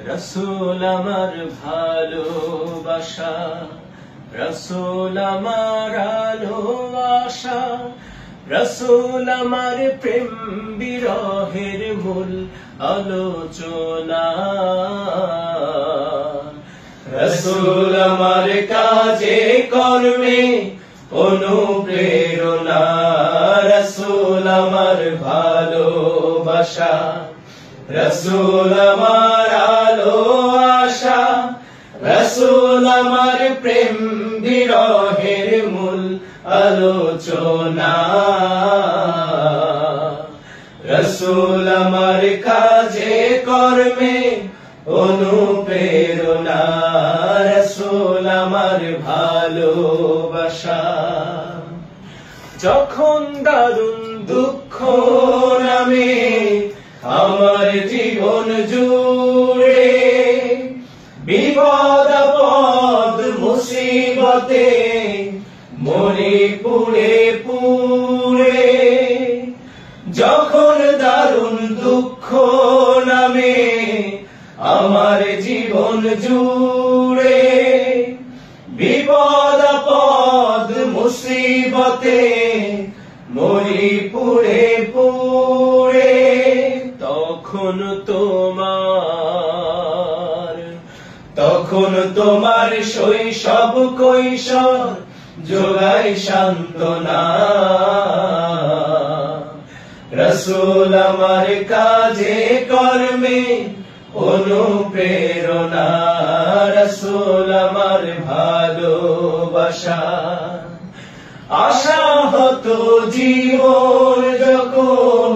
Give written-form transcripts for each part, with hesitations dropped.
রসুল আমার ভালোবাসা, রসুল আমার আলো আশা, রসুল আমার প্রেম বিরহের মূল আলোচনা। রসুল আমার কাজে কর্মে অনুপ্রেরণা, রসুল আমার ভালোবাসা, রসুল আমার আলো আশা, রসুল আমার প্রেম বিরহের মূল আলোচনা। রসুল আমার কাজে কর্মে অনুপ্রেরণা, রসুল আমার ভালোবাসা। যখন দারুণ দুঃখ নামে আমার জীবন জুড়ে, বিপদ আপদ মুসিবতে মনে পুড়ে পুড়ে, যখন দারুণ দুঃখ নামে আমার জীবন জুড়ে, বিপদ আপদ মুসিবতে মরি পুড়ে পুড়ে, তখন তোমার শৈশব কৈশোর যোগায় সান্ত্বনা। রসুল আমার কাজে কর্মে অনুপ্রেরণা, রসুল আমার ভালোবাসা। আশাহত জীবন যখন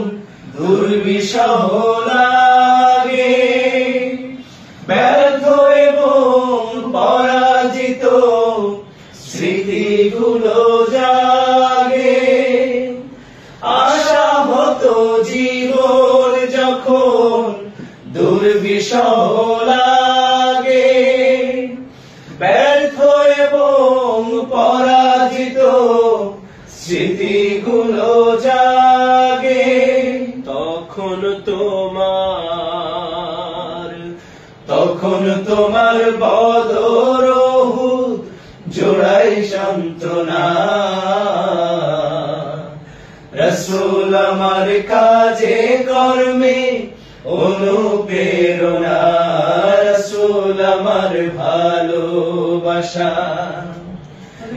দুর্বিষহ লাগে, ব্যর্থ এবং পরাজিত স্মৃতিগুলো জাগে। আশাহত জীবন যখন দুর্বিষহ লাগে, ব্যর্থ এবং পরাজিত স্মৃতিগুলো জাগে, তখন তোমার বদর উহুদ জোড়াই সান্ত্বনা। রসুল আমার কাজে কর্মে অনুপ্রেরণা, রসুল আমার ভালোবাসা।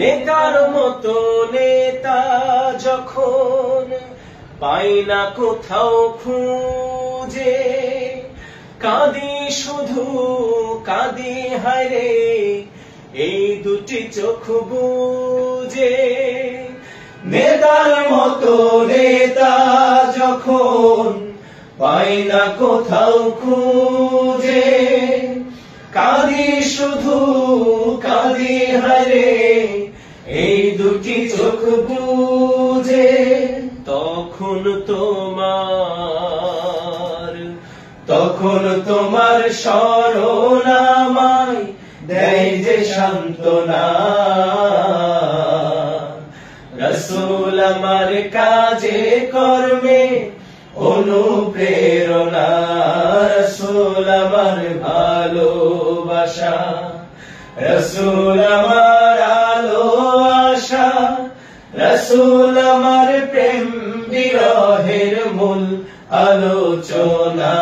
নেতার মতো নেতা যখন পাই না কোথাও খুঁজে, কাঁদি শুধু কাঁদি হায়রে এই দুটি চোখ বুজে। নেতার মতো নেতা যখন পাই না কোথাও খুঁজে, কাঁদি শুধু কাঁদি হায়রে এই দুটি চোখ বুজে, তখন তোমার স্মরণ আমায় দেয় যে সান্ত্বনা। রসুল আমার কাজে কর্মে অনুপ্রেরণা, রসুল আমার ভালোবাসা, রসুল আমার আলো আশা, রসুল আমার প্রেম বিরহের মূল আলোচনা।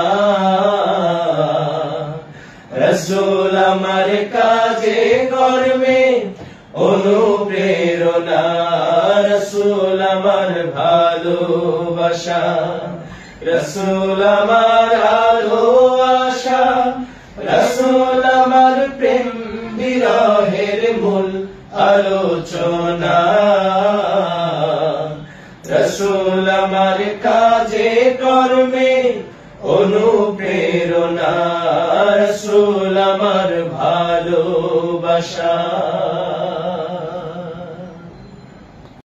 রসুল আমার কাজে কর্মে অনুপ্রেরণা, রসুল আমার ভালোবাসা, রসুল আমার আলো আশা, রসুল আমার প্রেম বিরহের মূল আলোচনা। রসুল আমার কাজে কর্মে অনুপ্রেরণা, রসুল আমার ভালোবাসা।